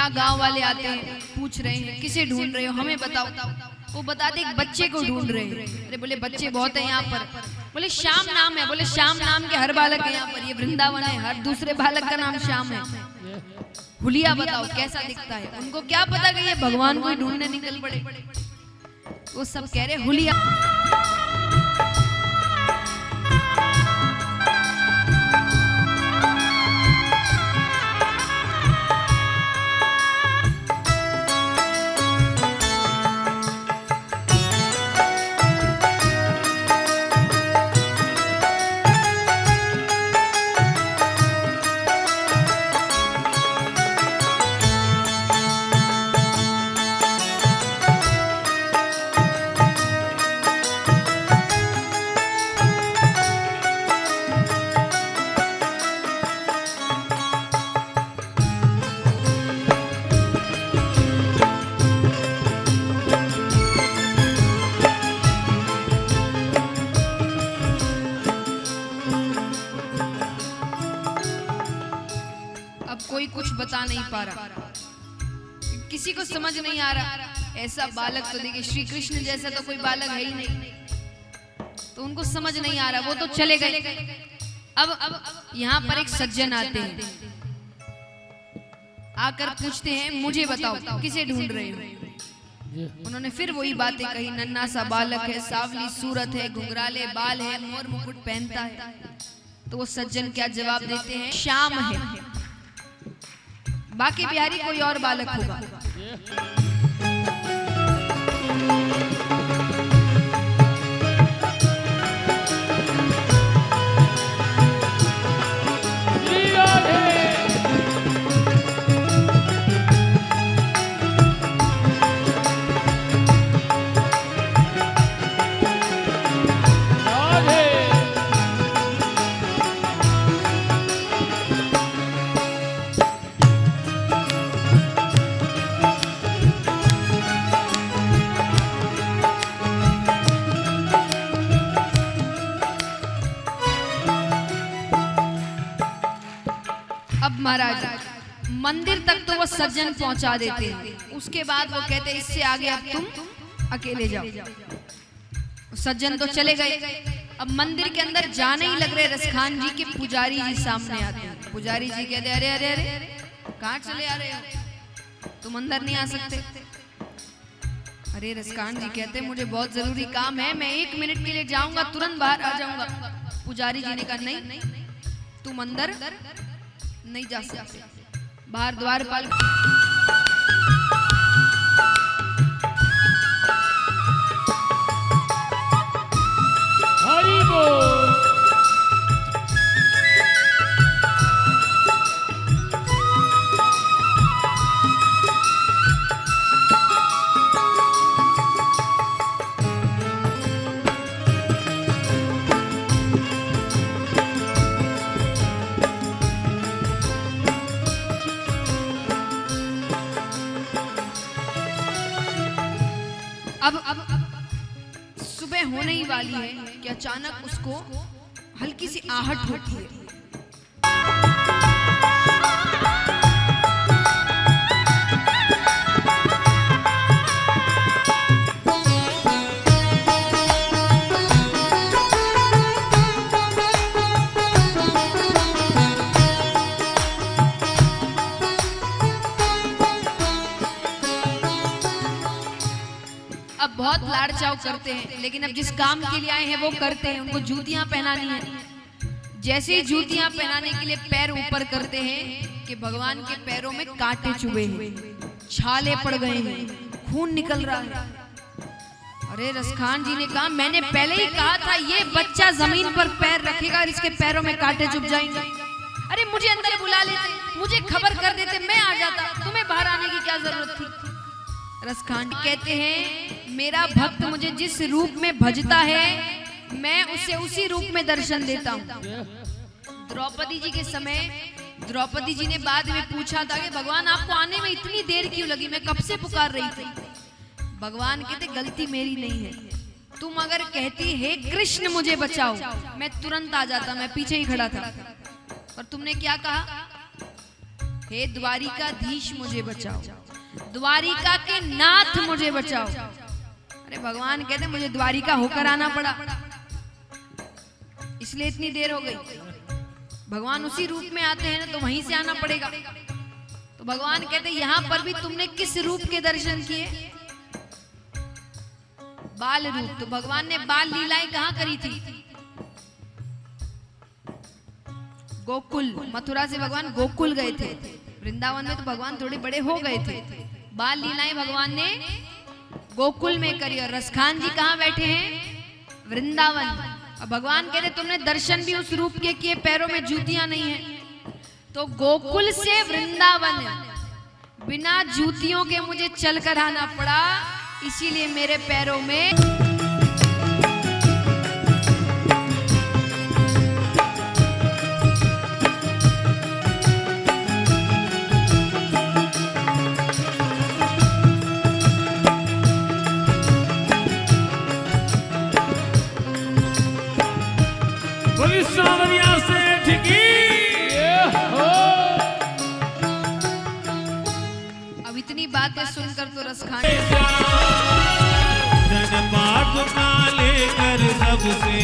यहाँ गांव वाले आते हैं, पूछ रहे हैं किसे ढूंढ रहे हो, हमें बताओ। वो बताते एक बच्चे को ढूंढ रहे हैं। अरे बोले बच्चे बहुत है यहाँ पर। बोले श्याम नाम है। बोले श्याम नाम के हर बालक है यहाँ पर, ये वृंदावन है, हर दूसरे बालक का नाम श्याम है। हुलिया बताओ कैसा दिखता है। उनको क्या पता कि ये भगवान को ही ढूंढने निकल पड़े। वो सब कह रहे हुलिया। कोई कुछ बता नहीं पा रहा, किसी को समझ नहीं आ रहा। ऐसा बालक तो देखिए श्री कृष्ण जैसा तो कोई बालक है ही नहीं, तो उनको समझ नहीं आ रहा। वो तो चले गए। अब यहाँ पर एक सज्जन आते हैं, आकर पूछते हैं मुझे बताओ किसे ढूंढ रहे हो। उन्होंने फिर वही बातें कही, नन्हा सा बालक है, सावली सूरत है, घुंघराले बाल है, मोर मुकुट पहनता है। तो वो सज्जन क्या जवाब देते हैं, श्याम है, बाकी बिहारी कोई और बालक होगा। महाराज मंदिर तक तो वो सज्जन पहुंचा देते हैं, उसके बाद वो कहते हैं इससे आगे अब तुम अकेले जाओ। सज्जन तो चले गए। अब मंदिर के अंदर जाने ही लग रहे रसखान जी के पुजारी जी सामने आते हैं। पुजारी जी कहते अरे अरे अरे कहाँ चले आ रहे हो, तुम अंदर नहीं आ सकते। अरे रसखान जी कहते मुझे बहुत जरूरी काम है, मैं 1 मिनट के लिए जाऊंगा, तुरंत बाहर आ जाऊंगा। पुजारी जी ने कहा नहीं, तुम अंदर नहीं जा सकते। बाहर द्वारपाल हरि बोल। अब सुबह होने ही वाली है कि अचानक उसको हल्की सी आहट होती है। अब बहुत लाड़ चाव करते हैं, लेकिन अब जिस काम के लिए आए हैं वो करते हैं। उनको जूतियां पहनानी है। जैसे ही जूतियां पहनाने के लिए पैर ऊपर करते हैं कि भगवान के पैरों में कांटे चुभे हैं, छाले पड़ गए हैं, खून निकल रहा है। अरे रसखान जी ने कहा मैंने पहले ही कहा था ये बच्चा जमीन पर पैर रखेगा और इसके पैरों में कांटे चुभ जाएंगे। अरे मुझे अंदर बुला लेते, मुझे खबर कर देते, मैं आ जाता, तुम्हें बाहर आने की क्या जरूरत थी। रसखान कहते हैं मेरा भक्त मुझे जिस रूप में भजता है मैं उसे उसी रूप में दर्शन देता हूँ। द्रौपदी जी के समय द्रौपदी जी ने बाद में पूछा था कि भगवान आपको आने में इतनी देर क्यों लगी, मैं कब से पुकार रही थी। भगवान कहते गलती मेरी नहीं है, तुम अगर कहती हे कृष्ण मुझे बचाओ मैं तुरंत आ जाता, मैं पीछे ही खड़ा था। और तुमने क्या कहा, हे द्वारिकाधीश मुझे बचाओ, द्वारिका के नाथ मुझे बचाओ। अरे भगवान कहते मुझे द्वारिका होकर आना पड़ा, इसलिए इतनी देर हो गई। भगवान उसी रूप में आते हैं ना, तो वहीं से आना पड़ेगा। तो भगवान कहते यहाँ पर भी तुमने किस रूप के दर्शन किए? बाल रूप। तो भगवान ने बाल लीलाएं कहाँ करी थी? गोकुल, मथुरा से भगवान गोकुल गए थे। वृंदावन में तो भगवान थोड़े बड़े हो गए थे। बाल लीलाएं भगवान ने गोकुल में करी। और रसखान जी कहाँ बैठे हैं? वृंदावन। और भगवान कहते तुमने दर्शन भी उस रूप के किए, पैरों में जूतियां नहीं है। तो गोकुल से वृंदावन बिना जूतियों के मुझे चलकर आना पड़ा, इसीलिए मेरे पैरों में बातें सुनकर तो रसखान लेकर सबसे